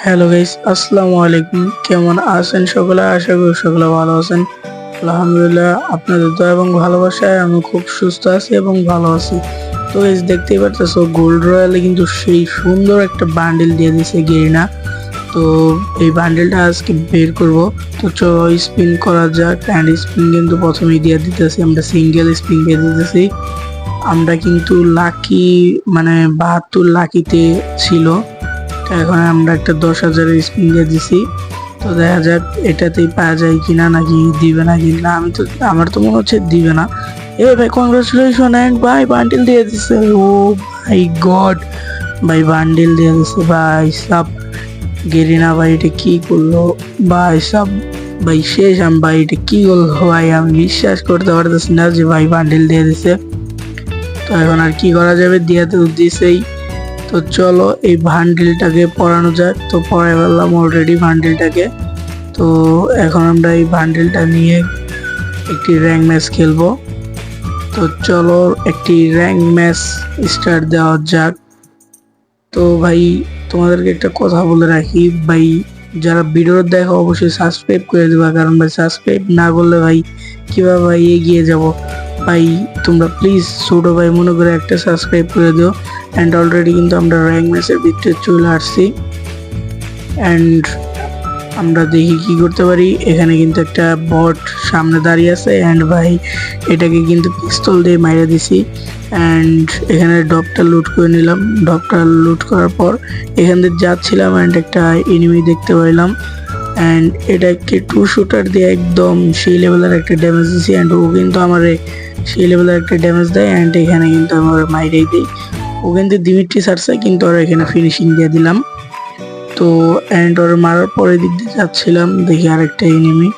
Hello guys, আসসালামু আলাইকুম। কেমন আছেন সকলে? আশা করি সকলে ভালো আছেন। আলহামদুলিল্লাহ, আপনাদের দয়া এবং ভালোবাসায় আমি খুব সুস্থ আছি এবং ভালো আছি। তো গাইস, দেখতেই পারতেছো গোল্ড রয়্যালে কিন্তু সেই সুন্দর একটা বান্ডিল দিয়ে দিছে গেরিনা। তো এই বান্ডিলটা আজকে বের করব। তো চলো স্পিন করা যাক। অ্যান্ড স্পিন কিন্তু প্রথমেই দিয়ে দিতেছি, আমরা সিঙ্গেল স্পিন দিয়ে দিতেছি। আমরা কিন্তু লাকি মানে 72 লাকিতে ছিল। এখন আমরা একটা 10,000 স্পিন দিয়ে দিছি। তো দেখা যাক এটাতেই পাওয়া যায় কিনা, নাকি দিবে না কিনা। আমার তো মনে হচ্ছে দিবে না। এ ভাই, কংগ্রাচুলেশন এন্ড ভাই বান্ডিল দিয়ে দিছে। ও ভাই গড, ভাই বান্ডিল দিয়ে দিছে ভাই সাব। গেরিনা ভাই এটা কি করলো ভাই সাব, ভাই শেষ। আমি ভাই এটা কি করলো ভাই, আমি বিশ্বাস করতে পারতেছি না যে ভাই বান্ডিল দিয়ে দিছে। তো এখন আর কি করা যাবে, দিয়ে তো দিছেই। তো চলো এই বান্ডিলটাকে পড়ানো যাক। তো পড়াই ফেললাম অলরেডি বান্ডিলটাকে। তো এখন আমরা এই বান্ডিলটা নিয়ে একটি র্যাঙ্ক ম্যাচ খেলবো। তো চলো একটি র্যাঙ্ক ম্যাচ স্টার্ট দেওয়া যাক। তো ভাই, তোমাদেরকে একটা কথা বলে রাখি ভাই, যারা ভিডিও দেখো অবশ্যই সাবস্ক্রাইব করে দেবা, কারণ ভাই সাবস্ক্রাইব না করলে ভাই কিভাবে ভাই এগিয়ে যাব। ভাই তোমরা প্লিজ ছোট ভাই মনে করে একটা সাবস্ক্রাইব করে দিও। অ্যান্ড অলরেডি কিন্তু আমরা র্যাঙ্ক ম্যাচের ভিতরে চলে আসছি। অ্যান্ড আমরা দেখি কি করতে পারি। এখানে কিন্তু একটা বট সামনে দাঁড়িয়ে আছে। অ্যান্ড ভাই এটাকে কিন্তু পিস্তল দিয়ে মাইরে দিছি। অ্যান্ড এখানে ডপটা লুট করে নিলাম। ডপটা লুট করার পর এখান থেকে যাচ্ছিলাম, অ্যান্ড একটা এনিমি দেখতে পাইলাম। অ্যান্ড এটাকে টু শুটার দিয়ে একদম সেই লেভেলের একটা ড্যামেজ দিছি। অ্যান্ড ও কিন্তু আমার সেই লেভেলের একটা ড্যামেজ দেয়। অ্যান্ড এখানে কিন্তু আমার মাইরেই দিই। ও কিন্তু দিমিট্রি সারছে, কিন্তু আর এখানে ফিনিশিং দিয়ে দিলাম। তো অ্যান্ড ওর মারার পরে দিক দিয়ে যাচ্ছিলাম, দেখি আরেকটা এনিমি।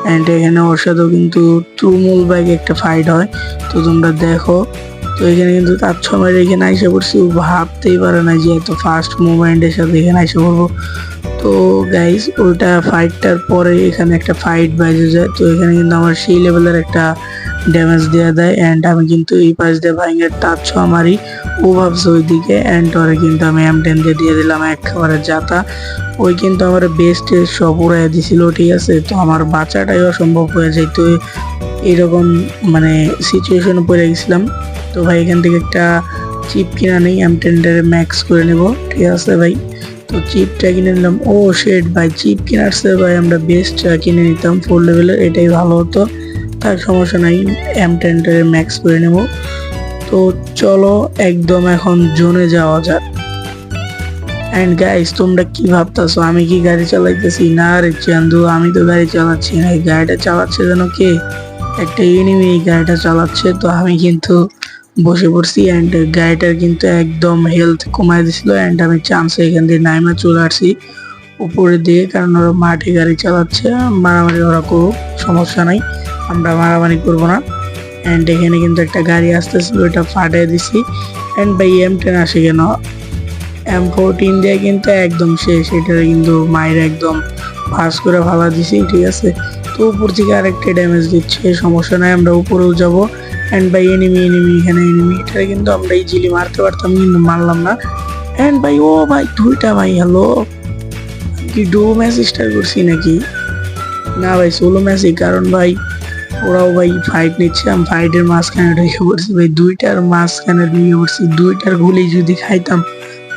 অ্যান্ড এখানে ওর সাথেও কিন্তু তুমুল বাইক একটা ফাইট হয়। তো তোমরা দেখো। তো এখানে কিন্তু তার সময় এখানে আইসা পড়ছি, ও ভাবতেই পারে না যে এত ফাস্ট মুভমেন্টের সাথে এখানে আইসা পড়বো। তো গাইস, ওইটা ফাইটটার পরে এখানে একটা ফাইট বাজে যায়। তো এখানে কিন্তু আমার সেই লেভেলের একটা ড্যামেজ দেওয়া দেয়। অ্যান্ড আমি কিন্তু এই পাশ দিয়ে ভাইঙ্গে টাচ মারি। ও ভাবছে ওইদিকে। অ্যান্ড ওরে কিন্তু আমি M10 দিয়ে দিলাম একেবারে যাতা। ওই কিন্তু আমার বেস্ট সব উড়াই দিছিল, ঠিক আছে। তো আমার বাঁচাটাই অসম্ভব হয়ে যায়। তো এরকম মানে সিচুয়েশনে পড়ে গেছিলাম। তো ভাই এখান থেকে একটা চিপ কিনা নেই, M10 ম্যাক্স করে নেব, ঠিক আছে ভাই। তো চিপটা কিনে নিলাম। ও শেট ভাই, চিপ কেনার চেয়ে ভাই আমরা বেস্ট কিনে নিতাম 4 লেভেলের, এটাই ভালো হতো। তার সমস্যা নাই, M10 ম্যাক্স করে নেব। তো চলো একদম এখন জোনে যাওয়া যাক। এন্ড গাইস, তোমরা কি ভাবতাছো আমি কি গাড়ি চালাইতেছি? না রে চান্দু, আমি তো গাড়ি চালাচ্ছি না। এই গাড়িটা চালাচ্ছে যেন কে, একটা এনিমি এই গাড়িটা চালাচ্ছে। তো আমি কিন্তু বসে পড়ছি। অ্যান্ড গাড়িটার কিন্তু একদম হেলথ কমায় দিছিল। অ্যান্ড আমি চান্সে এখান দিয়ে নাইমা চলে আসছি উপরে দিয়ে, কারণ ওরা মাঠে গাড়ি চালাচ্ছে। মারামারি ওরা করুক, সমস্যা নাই, আমরা মারামারি করবো না। অ্যান্ড এখানে কিন্তু একটা গাড়ি আসতেছিল, ওটা ফাটাই দিছি। অ্যান্ড ভাই M10 আসে কেন, M14 দিয়ে কিন্তু একদম শেষ। এটার কিন্তু মায়ের একদম ফাঁস করে ভালা দিছি, ঠিক আছে। তো উপর থেকে আরেকটা ড্যামেজ দিচ্ছে, সমস্যা নাই, আমরা উপরেও যাব। অ্যান্ড ভাই এনিমি এখানে এনিমি, এটা কিন্তু আমরা ইজিলি মারতে পারতাম, কিন্তু মারলাম না। অ্যান্ড ভাই ও ভাই দুইটা ভাই, হ্যালো, কি ডু ম্যাচ স্টার্ট করছি নাকি? না ভাই, সোলো ম্যাচই। কারণ ভাই ওরাও ভাই ফাইট নিচ্ছে, আমি ফাইটের মাঝখানে ঢুকে পড়ছি ভাই, দুইটার মাঝখানে ঢুকে পড়ছি। দুইটার গুলি যদি খাইতাম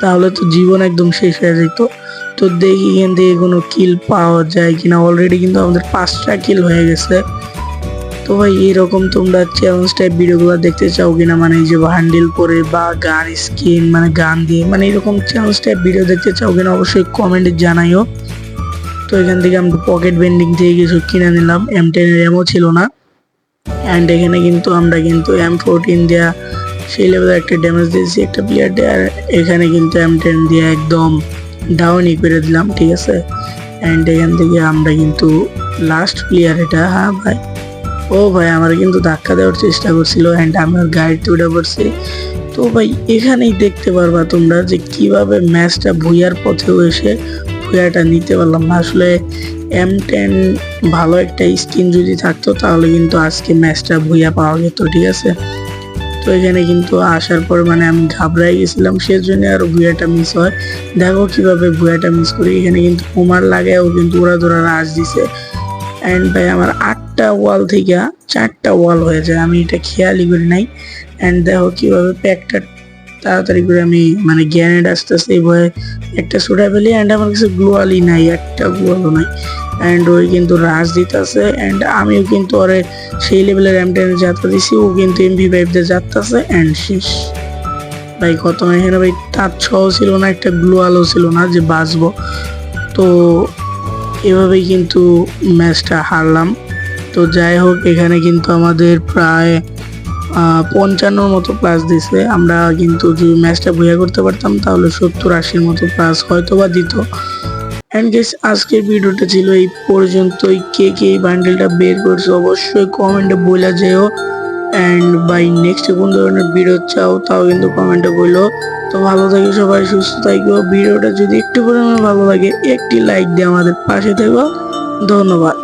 তাহলে তো জীবন একদম শেষ হয়ে যেত। তো দেখি এখান থেকে কোনো কিল পাওয়া যায় কিনা। অলরেডি কিন্তু আমাদের 5টা কিল হয়ে গেছে। তো ভাই এরকম তোমরা চ্যালেঞ্জ টাইপ ভিডিওগুলো দেখতে চাও কিনা, মানে এই যে হ্যান্ডেল করে বা গান স্কিন মানে গান দিয়ে, মানে এরকম চ্যালেঞ্জ টাইপ ভিডিও দেখতে চাও কিনা অবশ্যই কমেন্টে জানাইও। তো এখান থেকে আমরা পকেট বেন্ডিং থেকে কিছু কিনে নিলাম, M10 এর এমও ছিল না। অ্যান্ড এখানে কিন্তু আমরা কিন্তু M14 দেওয়া সেই লেভেলের একটা ড্যামেজ দিয়েছি একটা প্লেয়ারকে। আর এখানে কিন্তু M10 দিয়ে একদম ডাউনই করে দিলাম, ঠিক আছে। অ্যান্ড এখান থেকে আমরা কিন্তু লাস্ট প্লেয়ার এটা। হ্যাঁ ভাই, ও ভাই আমার কিন্তু ধাক্কা দেওয়ার চেষ্টা করছিল। অ্যান্ড আমি ওর গাড়িতে উঠে পড়ছি। তো ভাই এখানেই দেখতে পারবা তোমরা যে কিভাবে ম্যাচটা ভুইয়ার পথেও এসে ভুইয়াটা নিতে পারলাম না। আসলে M10 ভালো একটা স্কিন যদি থাকতো তাহলে কিন্তু আজকে ম্যাচটা ভুইয়া পাওয়া যেত, ঠিক আছে। তো এখানে কিন্তু আসার পর মানে আমি ঘাবড়াই গেছিলাম, সেজন্য আর ভুয়াটা মিস হয়। দেখো কিভাবে ভুয়াটা মিস করি। এখানে কিন্তু কুমার লাগায়ও কিন্তু ওরা ধরা রাজ দিছে। অ্যান্ড ভাই আমার 8টা ওয়াল থেকে 4টা ওয়াল হয়ে যায়, আমি এটা খেয়ালই করি নাই। অ্যান্ড দেখো কিভাবে প্যাকটা তাড়াতাড়ি করে আমি মানে গ্যানেড আসতেছে এই ভয়ে একটা ছুটা ফেলি। অ্যান্ড আমার কাছে গ্লোয়ালই নাই, একটা গ্লোয়ালও নাই। অ্যান্ড ওই কিন্তু রাজ দিতেছে, অ্যান্ড আমিও কিন্তু ওরে সেই লেভেলের M10 যাত্রা দিছি, ও কিন্তু MP5 দিয়ে যাত্রাছে। অ্যান্ড শেষ ভাই খতম। এখানে ভাই তার ছও ছিল না, একটা গ্লোয়ালও ছিল না যে বাঁচবো। তো এভাবেই কিন্তু ম্যাচটা হারলাম। তো যাই হোক, এখানে কিন্তু আমাদের প্রায় 55 মতো প্লাস দিছে। আমরা কিন্তু যদি ম্যাচটা বুয়া করতে পারতাম তাহলে 70-80 মতো প্লাস হয়তো বা দিত। এন্ড গাইস, আজকের ভিডিওটা ছিল এই পর্যন্তই। কে কে এই বান্ডেলটা বের করছে অবশ্যই কমেন্টে বলে যেও। এন্ড বাই নেক্সট কোন ধরনের ভিডিও চাও তাও কিন্তু কমেন্টে বলো। তো ভালো থাকি সবাই, সুস্থ থাকো। ভিডিওটা যদি একটু পরিমাণে ভালো লাগে একটি লাইক দিয়ে আমাদের পাশে থেকো। ধন্যবাদ।